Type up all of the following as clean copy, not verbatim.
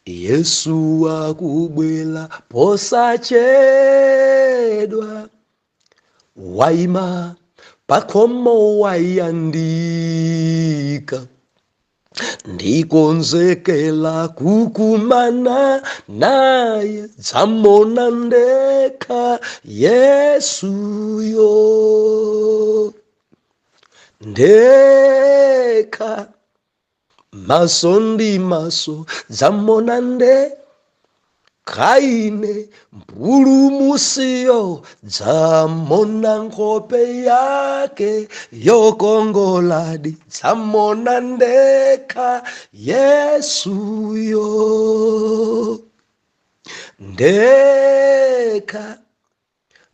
Yesu akubwela posachedwa, waima pakhomo wayandika, ndikonzekela kukumana naye, dzamona ndekha Yesuyo, ndekha maso ndi maso, dzamona ndekha ine, mpulumusiyo dzamona nkhope yake yokongoladi, dzamona ndekha Yesuyo, ndekha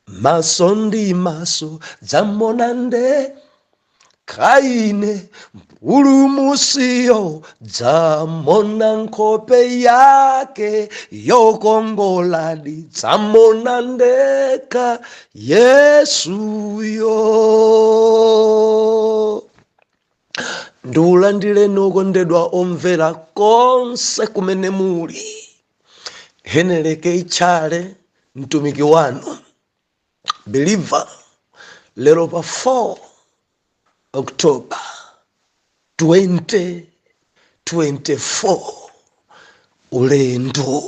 maso ndi maso, dzamona ndekha ine, mpulumusiyo dzamona nkhope yake yokongoladi, dzamona ndekha Yesuyo. Ndiulandileni okondedwa omvera konse kumene muli. Heneleke Ichale, mtumiki wanu believer, lero pa 4 October 2024, ulendo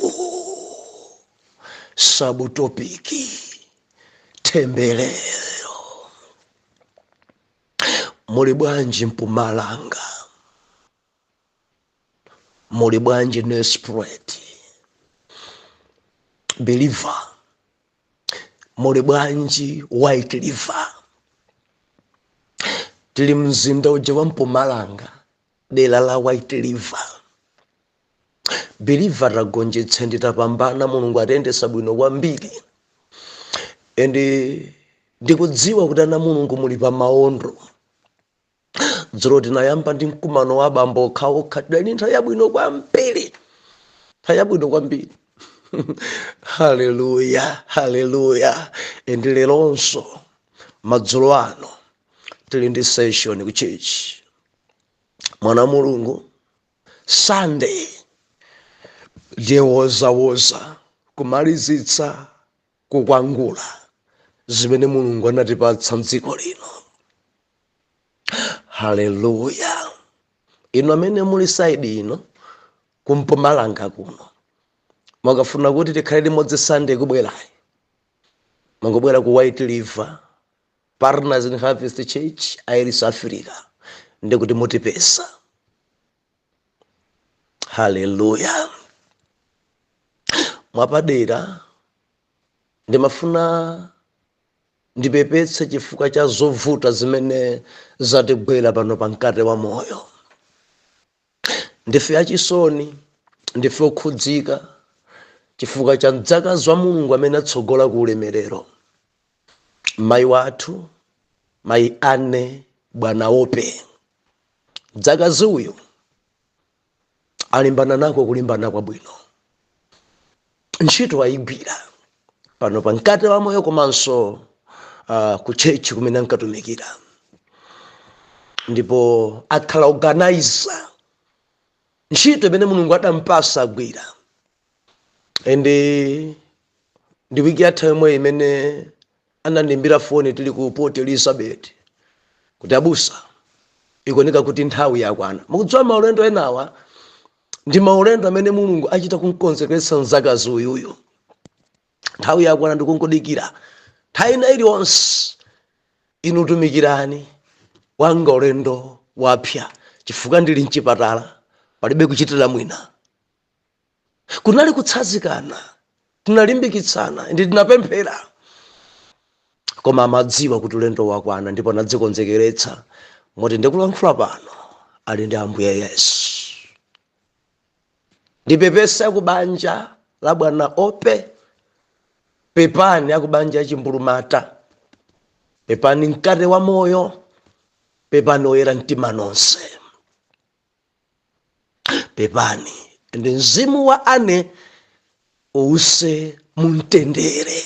sabutopiki tembelero. Muli bwanji Mpumalanga? Muli bwanji Nespret? Believer, muli bwanji White River? Tili mzinda uja wa Mpumalanga, dera la White River. Believer ragonjetsa nditapambana, Mulungu atendesa bwino kwambiri. Ende ndikudziwa kuti ana Mulungu muli pa maondo. Dzulo tinayamba ndi mkumano wa abambo okhaokha, tidali nthawi yabwino kwambiri, nthawi yabwino kwambiri. Haleluya, haleluya. Ende leronso madzulo ano tili ndi session ku church. Mwana Mulungu Sunday ndiyewozawoza kumalizitsa kukwangula zimene Mulungu anatipatsa mdziko lino. Haleluya. Ino amene muli side ino kumpumalanga kuno, mwakafuna kuti tikhale limodzi Sunday kubwerayi, mwangobwera ku White River Partners in Harvest Church, Iris Africa, ndikuti mutipesa. Haleluya. Mwapadera ndimafuna ndipepetse chifukwa cha zovuta zimene zatigwera pano pankate wa moyo. Ndife achisoni, ndife okhudzika chifukwa cha mdzakazi wa Mulungu amene atsogola ku ulemerero, mayi wathu, mayi Ane Bwana Ope. Mdzakazi uyu alimbana nako kulimbana kwabwino, ntchito ayigwira pano pankate wa moyo komanso ku church kumene ankatumikira, ndipo akhala organizer ntchito imene Mulungu adampasa agwira. Ende ndi wiki yatha yomwe imene anandimbira foni tili ku Port Elizabeth kuti abusa ikuoneka kuti nthawi yakwana. Mukudziwa maulendo enawa ndi maulendo amene Mulungu achita kunkonzekeretsa mdzakazi uyuyu. Nthawi yakwana ndikungodikira nthawi ina iliyonse inu tumikirani wanga ulendo wapya, chifukwa ndili mchipatala palibe kuchitira mwina. Kunali kutsazikana, tinalimbikitsana, ndi tinapemphera, koma amadziwa kuti ulendo wakwana, ndipo anadzikonzekeretsa moti ndikulankhula pano ali ndi Ambuye Yesu. Ndipepesa yakubanja la Bwana Ope, pepani yakubanja ya Chimbulumata, pepani mkate wa moyo, pepani oyera mtima nonse, pepani. Ndi mzimu wa Ane uuse mumtendere.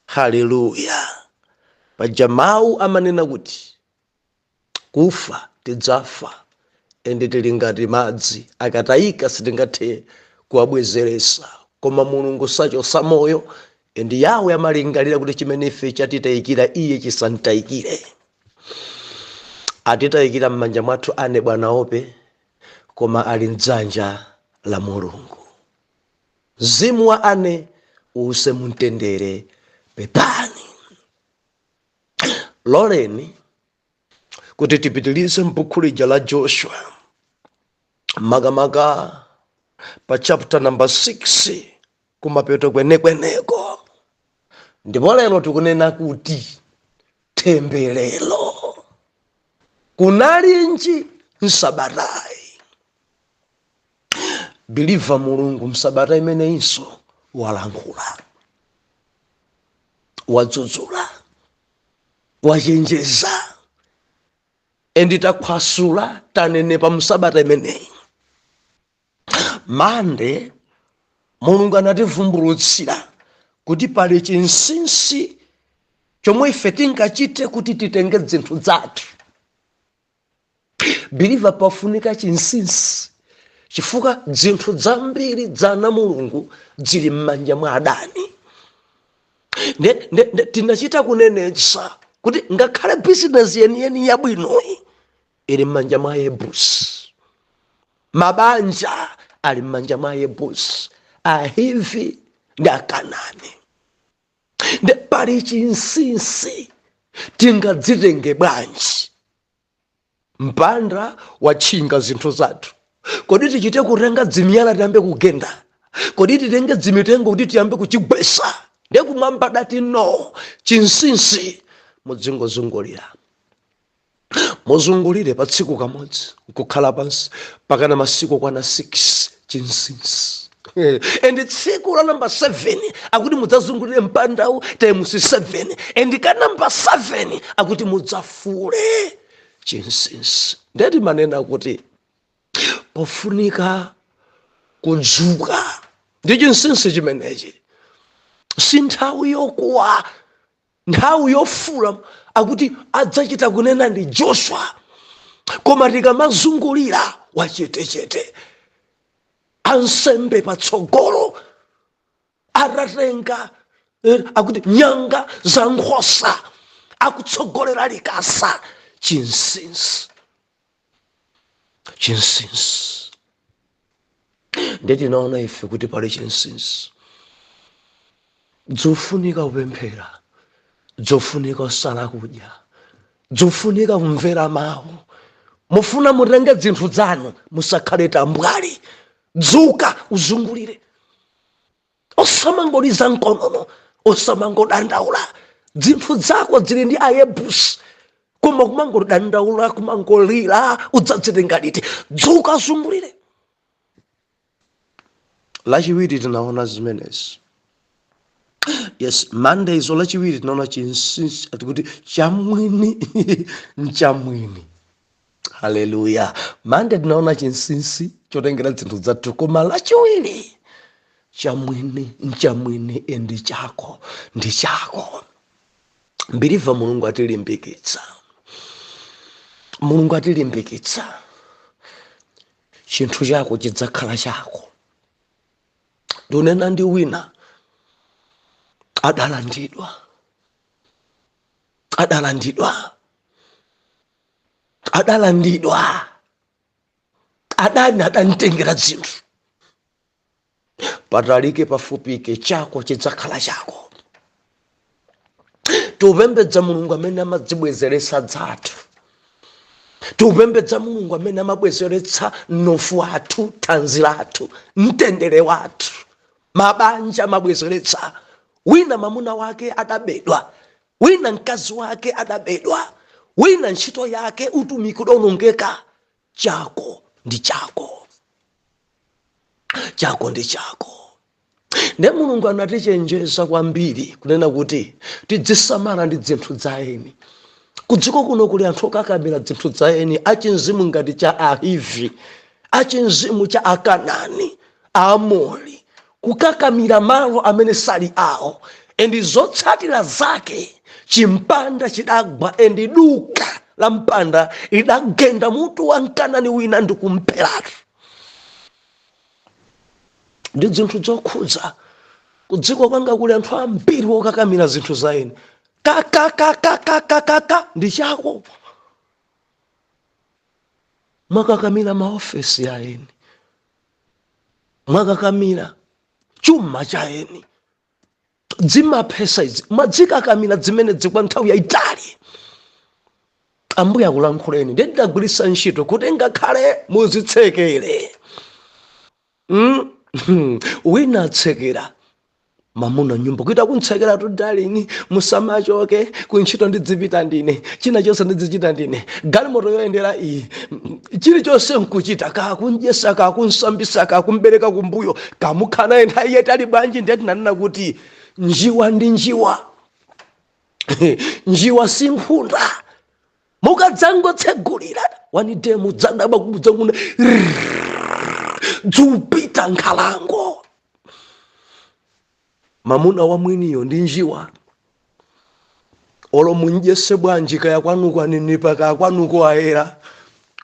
Haleluya. Pajamau amanena kuti kufa tidzafa, ende tili ngati madzi akatayika sitingathe kuwabwezeresa, koma mulungu sachosa moyo, ndi Yahwe amalingalira kuti chimene ife chatitayikira iye chisantayikire. Atitayikira m'manja mwathu ane bwana ope, koma ali m'dzanja la mulungu. Mzimu wa ane use mumtendere pepani. Loleni kuti tipitilize m'buku lija la Joshua, makamaka pa chapter number 6 kumapeto kwenekweneko. Ndipo lero tikunena kuti temberero. Kunalinji msabatayi. Biliva mulungu msabata imene iso walankhula, wadzudzula, wachenjeza, takhwasula tanenepa msabata imeneyi. Mande mulungu anativumbulutsira kuti pali chinsinsi chomwe ife tingachite kuti titenge zinthu zathu. Biliva pafunika chinsinsi, chifukwa zinthu zambiri zana mulungu zili m'manja mwa adani. Tinachita kunenetsa kuti ngakhale business yeniyeni yabwinoyi ili m'manja mwa Yebusi. Mabanja ali m'manja mwa Yebusi, Ahivi ndi Akanani. Pali chinsinsi tingadzitenge bwanji. Mpanda wachinga zinthu zathu. Kodi tichite kutenga dzimiyala tiyambe kugenda? Kodi titenge dzimitengo kuti tiyambe kuchigwesa? Kumwamba dati no, chinsinsi muzingozungulira. Muzungulire pa tsiku kamodzi, kukhala pansi pakana masiku kwana 6 chinsinsi. Tsiku la number 7 akuti mudzazungulire mpandawu times 7. Ka number 7 akuti mudzafule chinsinsi. Ndeti manena kuti pofunika kudzuka ndi chinsinsi chimenechi. Si nthawi yokuwa, nthawi yofula akuti adzachita kunena ndi Joshua. Koma tikamazungulira wachetechete, ansembe patsogolo atatenga akuti nyanga za nkhosa, akutsogolera likasa. Chinsinsi. Chinsinsi. Ndeti naona ife kuti pali chinsinsi. Dzofunika kupemphera, dzofunika kusala kudya, dzofunika kumvera mawu. Mufuna mutenge zinthu zanu, musakhale tambwali. Dzuka uzungulire. Osamangoliza nkonono, osamangodandaula. Zinthu zako zili ndi Ayebusi. Koma kumangodandaula, kumangolira, udzazitenga liti. Dzuka uzungulire. Lachiwiri tinaona zimenezi. Yes, Monday so lachiwiri tinaona chinsinsi atikuti chamwini nchamwini. Hallelujah. Monday tinaona chinsinsi chotengera zinthu zathu, koma lachiwiri chamwini nchamwini ndi chako ndi chako. Mbiriva mulungu atilimbikitsa. Mulungu atilimbikitsa. Chinthu chako chidzakhala chako. Ndunena ndi wina adalandidwa. Adani adantengera zinthu. Patalike pafupike chako chidzakhala chako. Tupembedza mulungu amene amadzibwezeretsa zathu. Tupembedza mulungu amene amabwezeretsa mnofu wathu, thanzi lathu, mtendere wathu. Mabanja amabwezeretsa. Wina mamuna wake adabedwa, wina mkazi wake adabedwa, wina ntchito yake utumiki udonongeka. Chako ndi chako. Chako ndi chako. Ne mulungu anatichenjeza kwambiri kunena kuti tidzisamala ndi zinthu zaeni. Kudziko kuno kuli anthu okakamira zinthu zaeni, achinzimu ngati cha Ahivi, achinzimu cha Akanani, Aamori, kukakamira malo amene sali awo. Zotsatira zake chimpanda chidagwa, duka la mpanda idagenda mutu wa Mkanani wina ndikumperatu. ndi zinthu zokhudza kudziko kwanga kuli anthu ambiri okakamira zinthu za eni ka ndi chako. Mwakakamira maofesi ya eni, mwakakamira chuma cha eni, dzimaphesa izi mwadzikakamira zimene zikwa nthawi yayitali. Ambuye akulankhuleni ndiye ndidagwiritsa ntchito kuti ngakhale muzitsekere. Wina atsekera mamuna nyumba kuita kuntsekera tu darling musamachoke kuntchito ndidzipita ndine china chonse ndidzichita ndine galimoto yoyendera iyi chilichonse nkuchita kakunjesa kakunsambisa kakumbereka kumbuyo kamukhana ena iye tali bwanji ndiye tinanena kuti njiwa ndi njiwa. Njiwa si nkhunda mukadzangotsegulira wanide mudzandaba kumudzanguna dzupita nkhalango. Mamuna wa mwiniyo ndi njiwa. Olo munjese bwanji kaya kwanuko aninipa kaya kwanuko aera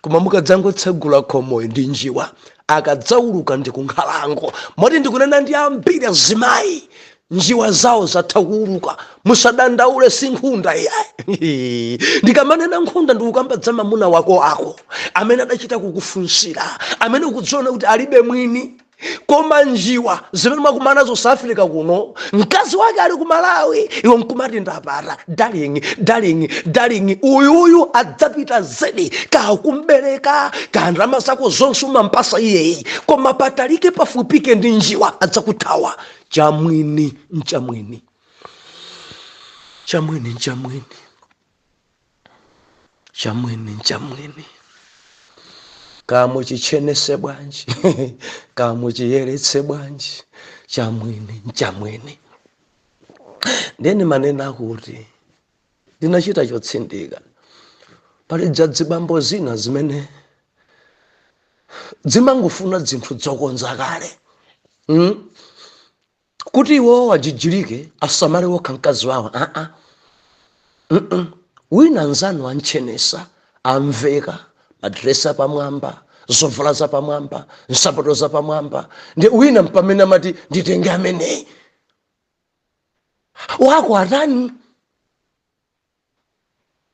koma mukadzangotsegula khomoyo ndi njiwa akadzauluka ndi kunkhalango. Moti ndikunena ndi ambiri azimayi njiwa zawo zatha kuuluka musadandaule si nkhunda iyayi. Ndikamanena nkhunda ndikukambadza mamuna wako ako amene adachita kukufunsira amene ukudziona kuti alibe mwini. Koma njiwa zimene mwakumana zo South Africa kuno mkazi wake ali ku Malawi iwo mkumati ndapata darling uyuyu adzapita zedi kakumbereka kandrama zako zonse umampasa iyeyi koma patalike pafupike ndi njiwa adzakuthawa. Chamwini nchamwini kamuchichenese bwanji kamuchiyeretse bwanji chamwini. Ndeni manena kuti ndinachita chotsindika pali dzadzibambo zina zimene zimangofuna zinthu zokonza kale kuti iwo wajijirike asamale wokha mkazi wawo. Wina nzanu anchenesa amveka madresa pamwamba zovala za pamwamba nsapato za pamwamba ndi wina mpamene amati nditenge amene wako atani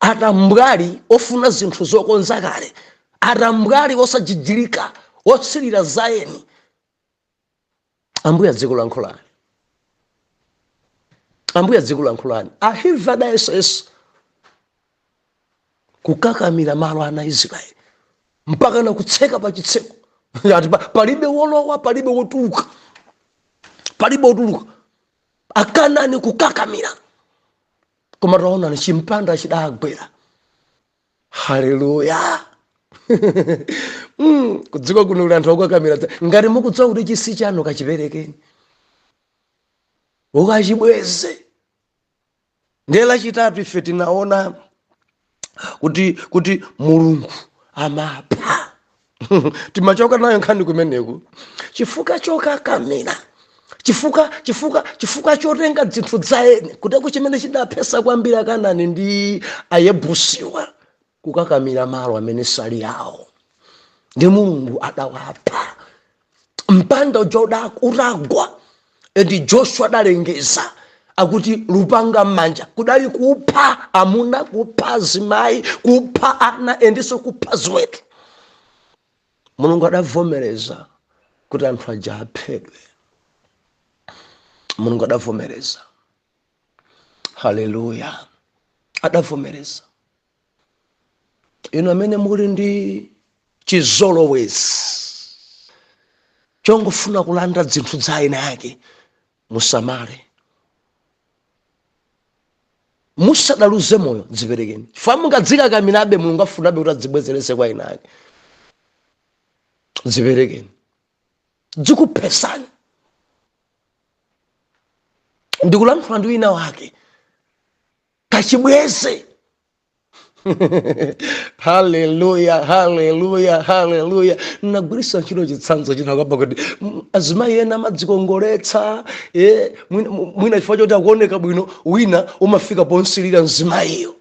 atambwali ofuna zinthu zokonza kale atambwali osajijirika otsirira zaeni. Ambuye adzikulankhulani ahiva dayeses kukakamira malo ana Israeli mpaka na kutseka pa chitseko palibe wolowa palibe wotuluka akanani kukakamira koma taona ni chimpanda chidagwera. Haleluya. Kudziko kuno kuli anthu akukakamira ngati mukudziwa kuti chisi chanu kachiperekeni ukachibweze. Ndela chitatu ife tinaona kuti Mulungu amapha. Timachoka nayo nkhani kumeneku chifukwa chokakamira chifukwa chotenga zinthu zaeni kuti chimene chidaphesa kwambiri Akanani ndi Ayebusiwa kukakamira malo amene sali yawo ndi Mulungu adawapha. Mpanda ujoda uragwa edi Joshua adalengeza akuti lupanga manja kudali kupha amuna kupha azimayi kupha ana endiso kupha ziweto. Mulungu adavomereza kuti anthu aja aphedwe. Mulungu adavomereza. Haleluya. Adavomereza. Ino amene muli ndi chizolowezi chongofuna kulanda zinthu za ina yake musamale. Musadaluze moyo ziperekeni. Famuka dzikakamirabe Mulungu afunabe kuti adzibwezerese kwa ina yake. Ziperekeni. Dzikuphesani. Ndikulankhula ndi wina wake. Kachibweze. Haleluya. Nagwirisa chino chitsanzo chinakamba kuti azimayi ena amadzikongoletsa mwina chifukwa choti akuoneka bwino wina umafika ponsilira mzimayiyo.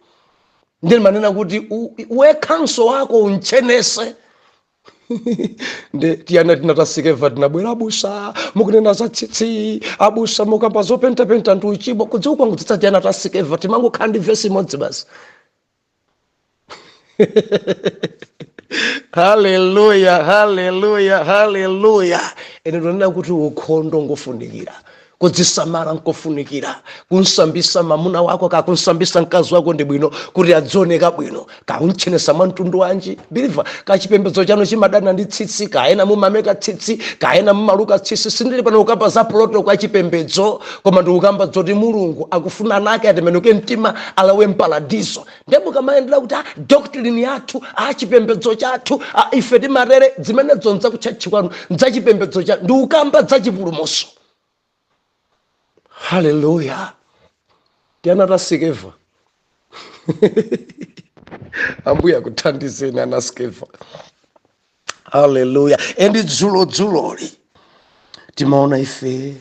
Ndeni manena kuti wekhanso wako unchenese. nde tiyana tinatasika tinabwera abusa mukunena za tsitsi abusa mukamba zopentapenta ndi uchimo kudziwa kwangu tsitsa tiyana tasika timangokhala ndi vesi imodzi basi. Haleluya, haleluya, haleluya. Ene ndonena kuti ukhondo ngofunikira, kudzisamala nkofunikira, kunsambisa mamuna wako kakunsambisa mkazi wako ndi bwino kuti adzioneka bwino, kaunchenesa mwantundu wanji biliva kachipembedzo chano chimadana ndi tsitsi, kaena mumameka tsitsi, kaena mumaluka tsitsi. Sindili pano ukamba za ploto kwa chipembedzo, koma ndi ukamba zoti Mulungu akufuna nake atembenuke mtima alawe mparadiso. Ndipo kamaendera kuti doctrine yathu chipembedzo chathu ife timarere zimene zonza kuchachi kwanu za chipembedzo chathu ndi ukamba za chipulumutso. Haleluya. Tiyana tasikeva. Ambuya kuthandizeni anasikeva. Haleluya. Endi dzuloli timaona ife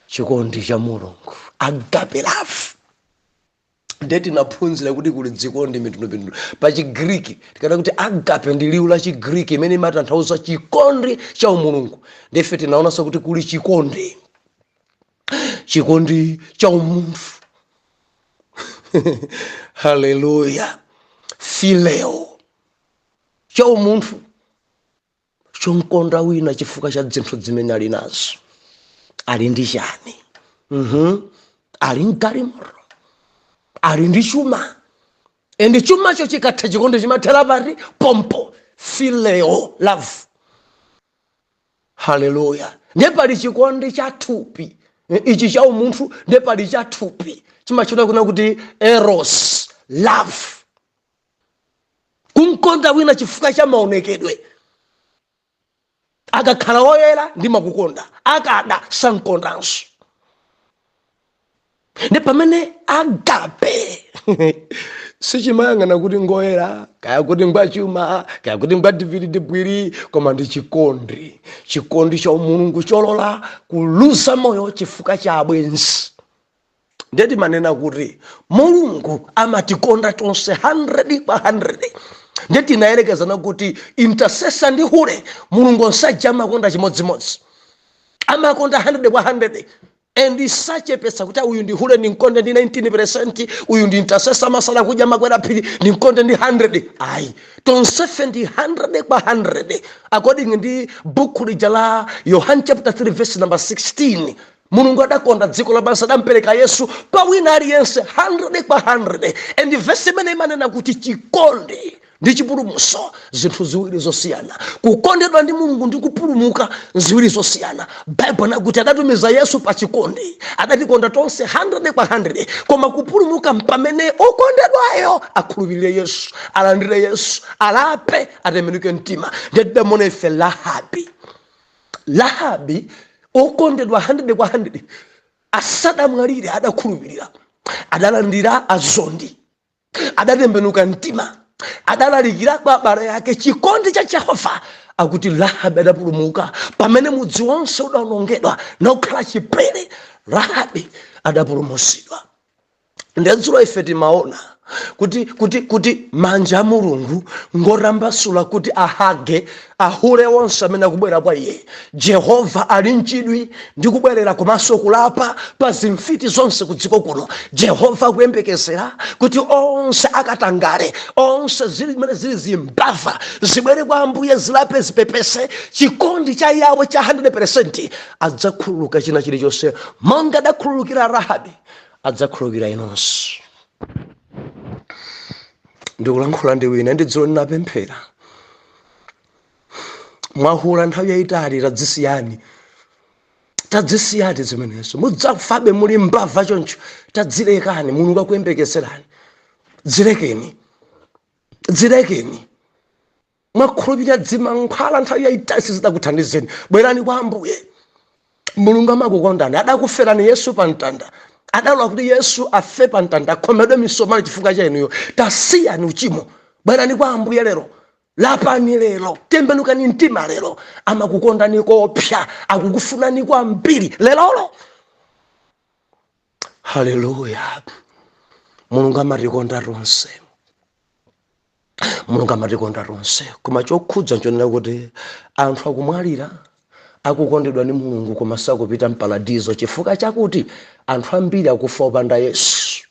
chikondi cha Mulungu, agape love. Ndeti naphunzira kuti kuli dzikondi mitundu pa Chigriki tikana kuti agape ndi liwu la Chigriki imene imatanthauza chikondi cha Mulungu. Ndife tinaonanso kuti kuli chikondi cha umunthu. Haleluya. Phileo cha umunthu chonkonda wina chifukwa cha zinthu zimene ali nazo. Ali ndi chani? Ali mgalimoto, ali ndi chuma, endi chumacho chikatha chikondi chimathera pati pompo. Phileo love. Haleluya. Nepali chikondi cha thupi, ichi cha umunthu nepali cha thupi chimachita kuna kuti eros love, kumkonda wina chifukwa cha maonekedwe. Akakhala woyera ndimakukonda, akada sankondanso. Ndi pamene agape sichimayang'ana kuti ngoyera kaya kuti ngwachuma kaya kuti ngwadividi bwiri, koma ndi chikondi cha Mulungu cholola kulusa moyo chifukwa cha abwenzi. Ndeti manena kuti Mulungu amatikonda tonse 100%. Ndeti nayerekezana kuti intercessor ndi hule Mulungu onsajja amakonda chimodzimodzi, amakonda 100%. Endi sachepesa kuti uyu ndi hule ni nkonde ndi 19%, uyu ndi intercessor masala kuja makwera phiri ni nkonde ndi 100. Ayi, tonsefe ndi 100%. According ndi buku lija la Yohane chapter 3 verse number 16. Mulungu adakonda dziko lapansi adampereka Yesu pa wina aliyense 100%. And verse imene imanena kuti chikondi ndi chipulumutso zinthu ziwiri zosiyana. Kukondedwa ndi Mulungu ndi kupulumuka ziwiri zosiyana. Bible nakuti adatumiza Yesu pa chikondi, adatikonda tonse 100%, koma kupulumuka mpamene okondedwayo akhulupirire Yesu, alandire Yesu, alape, atembenuke mtima. Ndeti mona ife Lahabi okondedwa 100%, asadamwalire adakhulupirira, adalandira azondi, adatembenuka mtima, adalalikira kwa abale yake chikondi cha Yehova. Akuti Lahabi adapulumuka pamene mudzi wonse udawonongedwa nakukhala chipere. Lahabi adapulumutsidwa. Ndedzulo ife timaona kuti manja a Mulungu ngorambasula kuti ahage ahule wonse amene akubwera kwa iye. Jehova ali mchidwi ndi kubwerera komanso kulapa pa zimfiti zonse kudziko kuno. Jehova akuyembekezera kuti onse akatangale, onse zimene zili zimbava zibwere kwa Ambuye, zilape zipepese chikondi cha yawo cha 100%. Adzakhululuka china chilichonse monga adakhululukira Rahabi, adzakhululukira inonso. Ndikulankhula ndi wina ndidzulo ndinapemphera. Mwahula nthawi yayitali tadzisiyani zimenezo. Mudzafabe muli mbava choncho, tadzilekani. Mulungu akuyembekezerani. Dzilekeni. Mwakhulupirira dzimankhwala nthawi yayitali sizidakuthandizeni. Bwerani kwa Ambuye. Mulungu amakukondani, adakuferani Yesu pa mtanda. Adalola kuti Yesu afe pa mtanda, akhomedwe misomali chifukwa cha inuyo. Tasiyani uchimo. Bwerani kwa Ambuye lero. Lapani lero, tembenukani mtima lero. Amakukondani kopya, akukufunani kwambiri lelolo. Haleluya. Mulungu amatikonda tonse. Mulungu amatikonda tonse, koma chokhudza nchonena kuti anthu akumwalira akukondedwa ni Mulungu koma sakupita mpaladizo chifukwa chakuti anthu ambiri akufa opanda Yesu.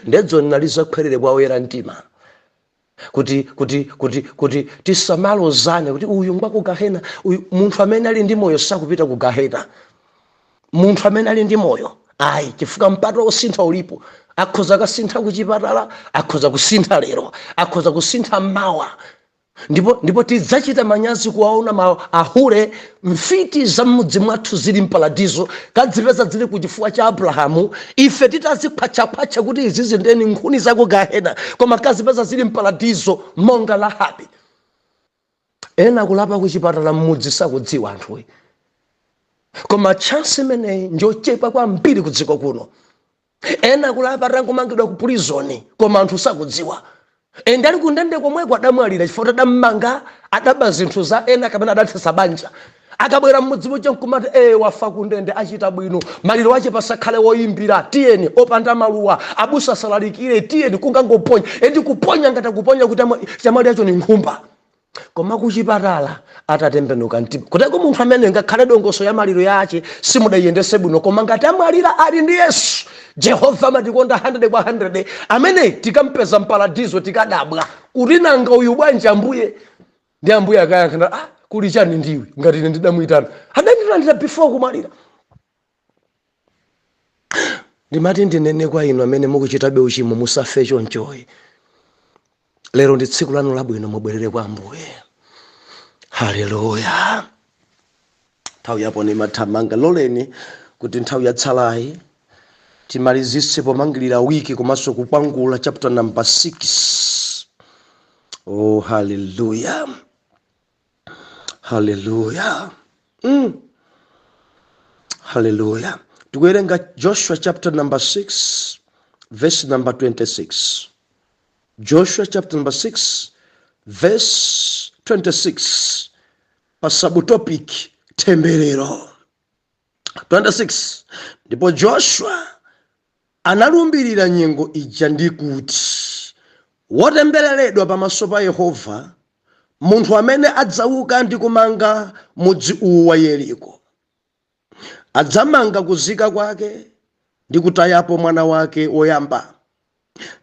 Ndedzo nalizakwerere kwa oyera mtima kuti tisamalozane kuti uyu ngwa ku gahena, uyu munthu amene ali ndi moyo sakupita ku gahena. Munthu amene ali ndi moyo ayi, chifukwa mpata osintha ulipo. Akhoza kasintha kuchipatala, akhoza kusintha lero, akhoza kusintha mawa. Ndipo tidzachita manyazi kuwaona ahure mfiti za mudzi mwathu zili mpaladizo kadzipeza zili kuchifuwa cha Abrahamu. Ife titaziphachapacha kuti izizi ndeni nkhuni zako gahena, koma kadzipeza zili mpaladizo monga Lahabi. Ena kulapa kuchipatala mmudzi sakudziwa anthuwe, koma chance imeneyi njochepa kwambiri kudziko kuno. Ena kulapa rankumangidwa ku prison koma anthu sakudziwa. Ende ali kundende komweko adamwalira chifukwa adammanga adaba zinthu za ena kapena adathesa banja. Akabwera mmudzi muja nkumati wafa kundende achita bwino, maliro wache pasakhale woyimbira, tiyeni opanda maluwa, abusa salalikire, tiyeni kungangoponya. Endi kuponya ngata kuponya kuti chamali yacho ni nkhumba. Koma kuchipatala atatembenuka mtima. Kuteko munthu amene ngakhale dongoso ya maliro yache simudayiyendese bwino, koma ngati amwalira ali ndi Yesu, Jehova matikonda 100 kwa 100, amene tikampeza mpaladizo tikadabwa kuti nanga uyu bwanji Ambuye. Ndi Ambuye akayankha, kuli chani ndiwe ngati ine ndidamuyitana. Adandilandira before kumwalira. Ndimati ndinene kwa inu amene mukuchitabe uchimo musafe chonchoyi. Lero ndi tsiku lanu labwino, mubwerere kwa Ambuye. Haleluya. Nthawi yapo ni mathamanga. Loleni kuti nthawi yatsalayi timalizise pomangirira wiki komanso kukwangula chapter number 6. Oh, hallelujah. Hallelujah. Hallelujah. Tikuwerenga Joshua chapter number 6 verse number 26. Joshua chapter number 6 verse 26. Pasabu topic temberero. 26. Ndipo Joshua analumbirira nyengo ija ndi kuti, wotembereredwa pamaso pa Yehova munthu amene adzauka ndi kumanga mudzi uwu wa Yeriko. Adzamanga kuzika kwake ndi kutayapo mwana wake woyamba,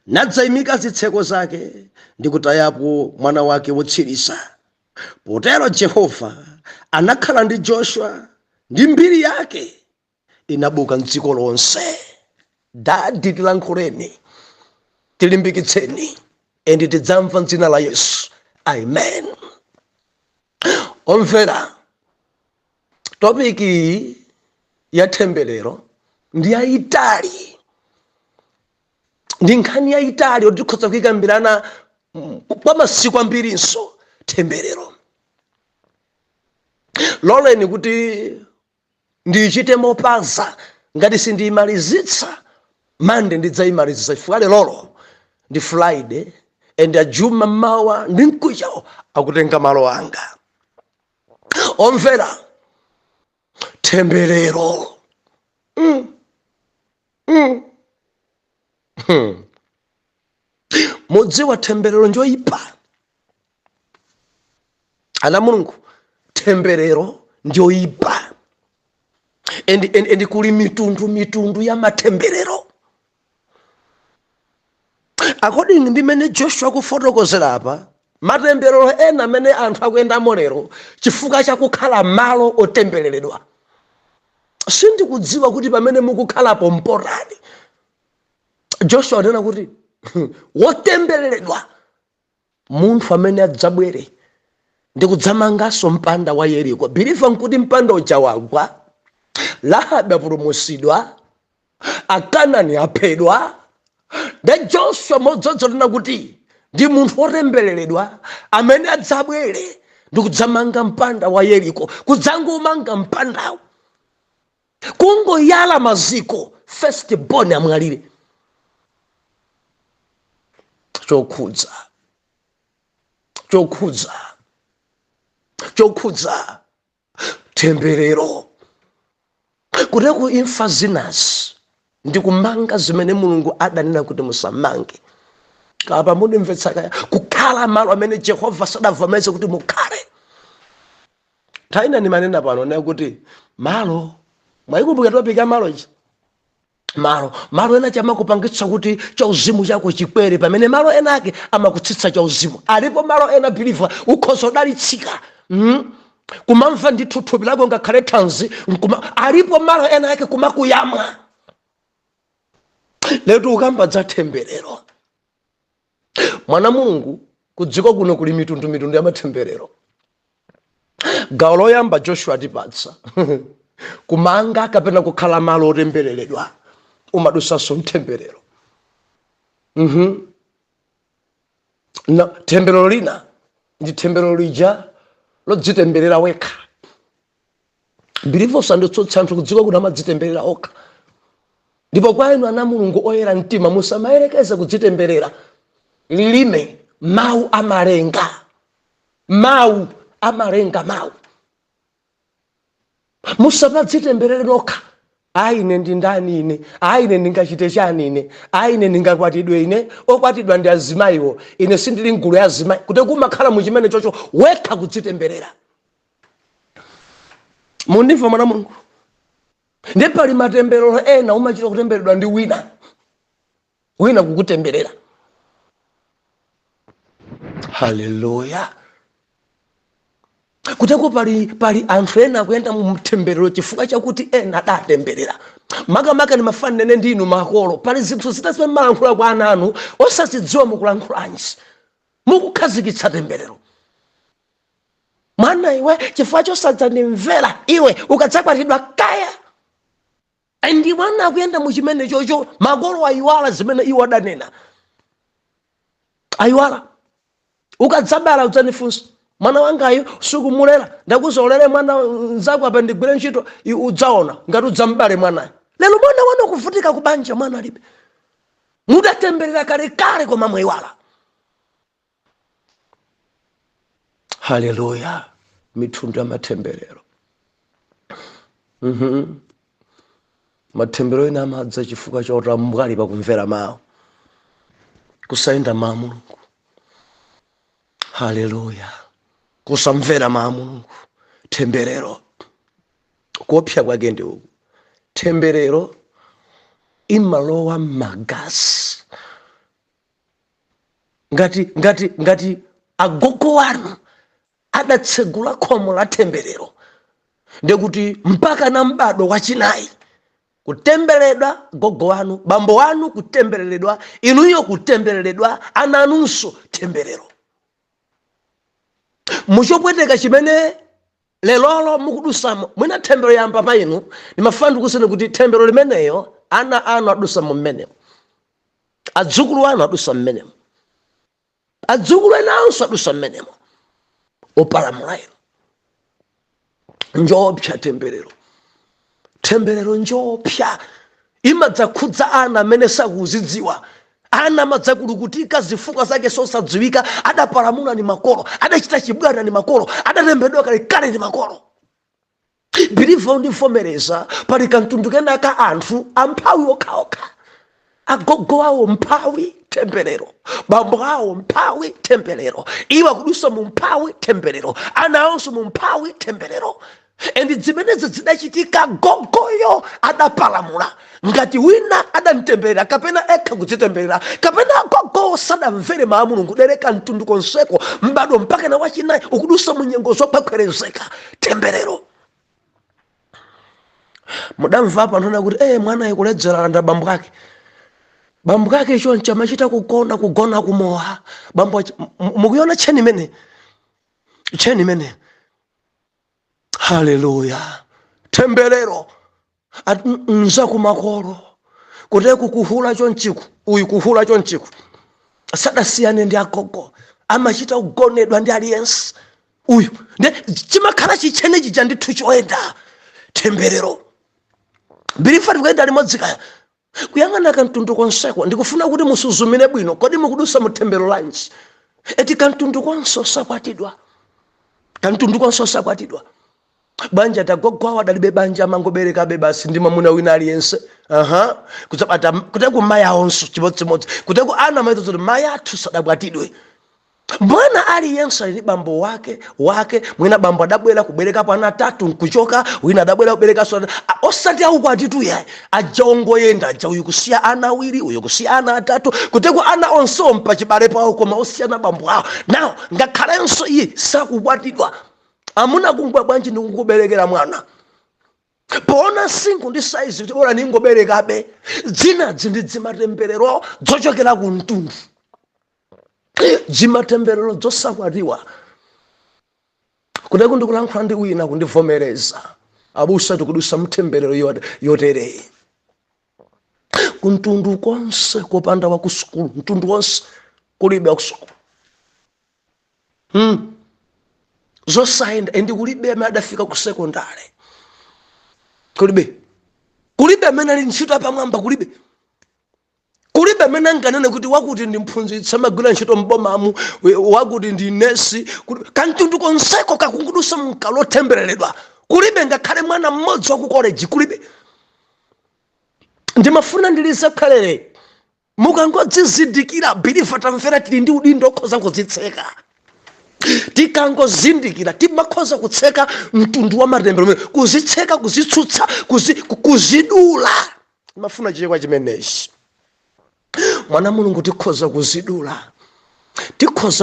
nadzayimika zitseko zake ndi kutayapo mwana wake wotsiriza. Potero Jehova anakhala ndi Joshua ndi mbiri yake inabuka mdziko lonse. Dadi tilankhuleni, tilimbikitseni, endi tidzamva m'dzina la Yesu. Amen. Omvera, topiki ya temberero ndi yayitali. Ndi nkhani yayitali otikhoza kuyikambirana kwa masiku ambirinso temberero. Loleni kuti ndichite mopaza ngati sindiyimalizitsa Monday ndidzayimalizitsa chifukwa lero ndi Friday and ajuma mawa ndi mkucha akutenga malo anga. Omvera, temberero. Mudziwa temberero njoyipa. Ana Mulungu, temberero njoyipa. Endi kuli mitundu ya matemberero. According ndi mene Joshua kufotokozera apa, matemberero ena mene anthu akuyenda molero chifukwa chakukhala malo otembereredwa. Sindikudziwa kuti pamene mukukhalapo mpotani. Joshua anena kuti wotembereredwa munthu amene adzabwere ndi kudzamanganso mpanda wa Yeriko. Biliva nkuti mpanda uja wagwa, Lahabi apulumutsidwa, Akanani aphedwa. Nde Joshua modzodzi lina kuti ndi munthu wotembereredwa amene adzabwere ndi kudzamanga mpanda wa Yeriko. Kudzangomanga mpandawo, kungoyala maziko, first born amwalire. Chokhudza temberero kuteku imfa zinas ndi kumanga zimene Mulungu adanena kuti musamange. kapa mundimvetsa kaya kukhala malo amene Jehova sadavomeze kuti mukhale. Taina ni manena pano ne kuti malo mwayikumbuka topic ya malo ichi malo ena chama kupangitsa kuti chauzimu chako chikwere pamene malo enake amakutsitsa chauzimu. Alipo malo ena believer ukhozo dalitsika kumamva ndithu thupi lako ngakhale thanzi alipo malo ena yake kumakuyamwa. Letu ukamba za temberero mwana Mulungu kudziko kuno kuli mitundu ya matemberero. Gawo loyamba Joshua atipatsa kumanga kapena kukhala malo otembereredwa umadusanso mtemberero. Temberero lina ndi temberero lija lodzitemberera wekha. Believers anditsotsa anthu kudziko kuno amadzitemberera okha. Ndipo kwa inu ana Mulungu oyera mtima musamayerekeze kudzitemberera. Lilime mawu amalenga mawu musapadzitemberere nokha. Ine ndi ndani ine, ine ndingachite chani ine, ine ndingakwatidwe ine, okwatidwa ndi azimayiwo, ine sindili mgulu ya azimayi. Kuti kumakhala muchimene chocho wekha kudzitemberera. Mundimva mwana Mulungu? Ndi pali matemberero ena umachita kutembereredwa ndi wina kukutemberera. Haleluya. Kuteko pali anthu ena kuyenda mu mtemberero chifukwa chakuti ena adatemberera. Makamaka ni mafanene ndinu makolo. Pali zinthu zitazimene malankhula kwa ana anu osazidziwa mukulankhulaanji. Mukukhazikitsa temberero. Mwana iwe chifukwa chosadzandimvera iwe ukadzakwatidwa kaya. Ndi mwana akuyenda muchimene chocho makolo ayiwala zimene iwo adanena. Ayiwala. Ukadzabala udzanifunsa mwana wangayo sukumulera ndakuzolere mwana nzako apa ndigwire ntchito udzaona ngati udzambale mwanayo. Lero mwana wanu kuvutika kubanja mwana alibe. Mudatemberera kale koma mwayiwala. Haleluya. Mitundu ya matemberero. Matemberero ina amadza chifukwa chota mbwali pakumvera mawu kusayenda mawu Mulungu. Haleluya. Kusamvera mawu Mulungu. Temberero kopya kwake ndi uku. Temberero imalowa magasi. Ngati agogo wanu adatsegula khomo la temberero ndekuti mpaka na mbado wachinayi kutembereredwa gogo wanu, bambo wanu kutembereredwa, inuyo kutembereredwa, ana anunso temberero. Muchopweteka chimene lelolo mukudusamo mwina tembero yamba pa inu nimafana kusene kuti tembero limeneyo ana anu adusa mmenemo, adzukulu anu adusa mmenemo, adzukulu enanso adusa mmenemo. Opalamulayo njopya temberero. Temberero njopya imadzakhudza ana amene sakuzidziwa. Ana amadzakulukutika zifukwa zake sosadziwika, adapalamula ni makolo, adachita chibwana ni makolo, adatembedwa kale ni makolo. Bilivo ndivomereza pali kantundu kena ka anthu amphawi okhaokha. Agogo awo mphawi temberero, bambo awo mphawi temberero, iwa kudusa mu mphawi temberero, ana awonso mu mphawi temberero. Endi zimenezi zidachitika gogoyo adapalamula ngati wina adantemberera kapena ekha kudzitemberera kapena gogo sadamvere mawu Mulungu dereka mtundu konseko mbado mpaka na wachinayi ukudusa mu nyengo zokhwerezeka temberero. Mudamva pa ntona kuti mwana ikuledzera nda bambo ake. Bambo ake icho nchamachita kugona kumoha. Bambo mukuona cheni mene. Haleluya. Temberero nza kumakolo kuteku kuhula chonchiku uyu kuhula chonchiku sadasiyane ndi agogo amachita kugonedwa ndi aliyense uyu chimakhala chichene chija ndithu choyenda temberero. Bilifati kuenda limodzi kaya kuyang'ana kantundu konseko ndikufuna kuti musuzumire bwino kodi mukudusa mu temberero lanji. Eti kantundu konso sakwatidwa. banja tagogwawa dalibe banja mangobereka basi ndi mamuna wina aliyense kudzabata kuteko maya onso chimodzimodzi kuteko ana maito zoti maya athu sadabwatidwe. Mwana aliyense ali bambo wake mwina bambo adabwera kubereka pana 3 nkuchoka wina adabwera kubereka so osati aukwatitu ya ajongoyenda aja uyu kusiya ana 2 uyu kusiya ana 3 kuteko ana onso mpa chibale pawo koma osiyana bambo awo nawo ngakhalenso iye sakukwatidwa amuna kungwa bwanji ndikukuberekera mwana pona singu ndi size kuti ora ningoberekabe dzina dzindi dzimatemberero dzochokera ku mtundu dzimatemberero dzosakwatiwa kudeko ndikulankhula ndi wina kundivomereza abusa tikudusa mtemberero yotere kuntundu konse kopanda wa kusukulu mtundu wonse kulibe kusukulu zosaenda endi kulibe adafika ku secondary kulibe amene ali ntchito apamwamba kulibe amene anganene kuti wakuti ndi mphunzitsi amagwira ntchito mbomamu wakuti ndi nesi kantundu konseko kakungudusa mkalotembereredwa kulibe ngakhale mwana mmodzi wa ku college kulibe. Ndimafuna ndilize khalere mukangodzizindikira bilifa tamvera tili ndi udindo okhoza kudzitseka tikangozindikira timakhoza kutseka mtundu wa matemberero kuzitseka kuzitsutsa kuzidula. Mafuna chikwa chimenechi mwana mulungu tikhoza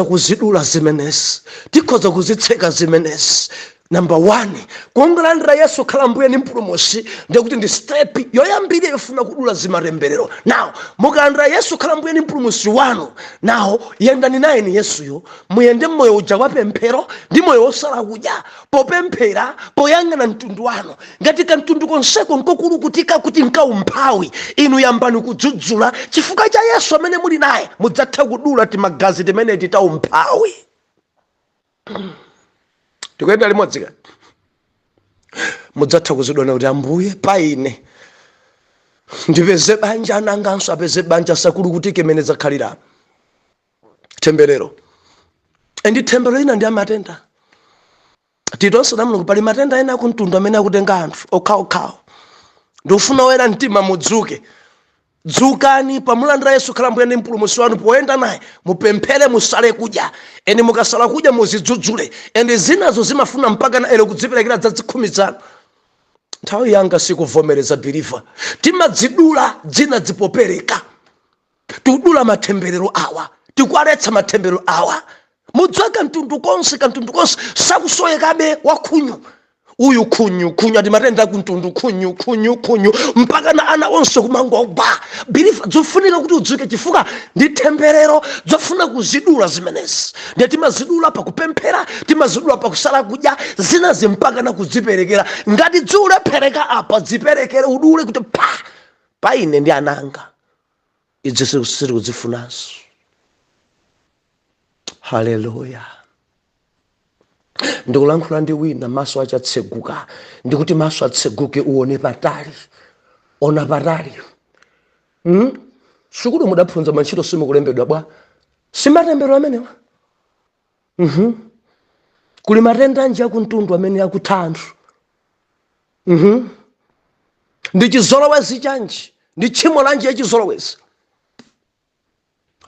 kuzidula zimenezi tikhoza kuzitseka zimenezi. Number 1 kuongolandira Yesu khala mbuye ni mpulumutsi ndikuti ndi step yoyambirira yofuna kudula zimatemberero. Now mukalandira Yesu khala mbuye ni mpulumutsi wanu now yendani naye ni Yesuyo muyende moyo uja wa pemphero ndi moyo wosala kudya popemphera poyang'ana mtundu wanu ngati kamtundu konseko nkokulu kutika kuti nkaumphawi inu yambani kudzudzula chifukwa cha Yesu amene muli naye mudzatha kudula timagazi timene titaumphawi. Tikuyenda limodzi ka mudzatha kuzidona kuti ambuye paine ndipeze banja ananganso apeze banja sakulu kuti kemene zakhalira temberero endi temberero ina ndi amatenda titonse na mulungu pali matenda ena kuntundu amene akutenga anthu okhaokhawo ndofuna wera mtima mudzuke dzukani pamulandira Yesu khala mbuye ndi mpulumutsi wanu poyenda naye mupemphere musale kudya eni mukasala kudya muzidzudzule eni zinazo zimafuna mpaka na elo kudziperekera zazikhumi zanu. Nthawi yanga sikuvomereza biliva timadzidula dzina dzipopereka tudula matemberero awa tikwaletsa matemberero awa mudzaka mtundu konse sakusoyekabe wakhunyu uyu khunyu ati matenda kuntundu khunyu mpaka na ana onse kumangogba biliva zofunika kuti udzuke chifukwa ndi temberero zofuna kuzidula zimenezi ndi timazidula pakupemphera timazidula pakusala kudya zina zimpaka na kudziperekera ngati dzule pereka apa dziperekere udule kuti paine ndi ananga idzi siri kudzifunaso. Haleluya. Ndikulankhula ndi wina maso achatseguka ndikuti maso atseguke uone patali ona patali sikuti mudaphunza mantchito simukulembedwa bwa simatembero amenewa kuli matenda anje akuntundu amene akuthandu ndi chizolowezi chanji ndi tchimo lanje yachizolowezi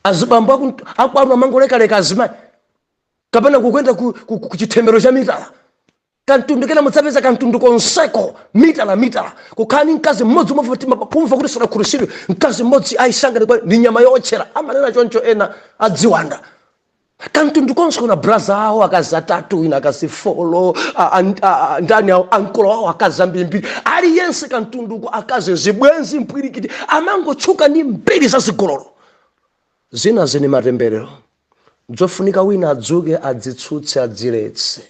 azibambo akwanu amangolekaleka azimayi kapena kukwenda kuchitembero cha mitala kantundu kena mutsapeza kantundu konseko mitala kukhani mkazi mmodzi umva kuti sanakhulusidwe mkazi mmodzi aisanga ni nyama yochera amanena choncho ena adziwanda kantundu konse kuna braza awo akazi 3 ina akazi 4 ndani awo ankolo awo akazi ambiri aliyense kantunduko akazi zibwenzi mpwirikiti amangotchuka ndi mbiri zazigololo zina zini matemberero zofunika wina adzuke adzitsutse adziletse.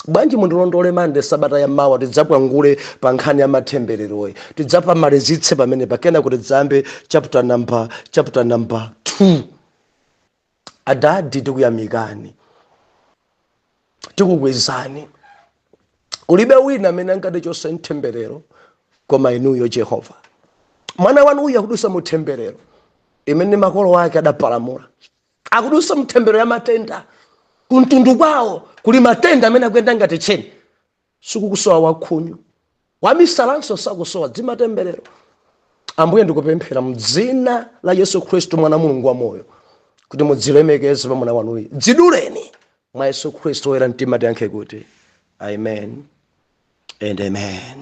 Bwanji mundilondole mande sabata ya mawa tidzapwangule pa nkhani ya matembereroyi tidzapa malezitse pamene pakena kuti dzambe chapter number 2. Adadi tikuyamikani tikukwezani kulibe wina amene angade chose mtemberero koma inuyo Jehova. Mwana wanu uya kudusa mutemberero imene makolo wake adapalamula akudusa mtemberero ya matenda kuntundu kwawo kuli matenda amene akuyenda ngati cheni sikukusowa wakhunyu, wamisalanso sakusowa dzimatemberero. Ambuye ndikupemphera mdzina la Yesu Khristu mwana Mulungu wa moyo kuti mudzilemekeze pamuna wanuyi, dziduleni mwa Yesu Khristu woyera mtima. Tiyankhe kuti amen and amen.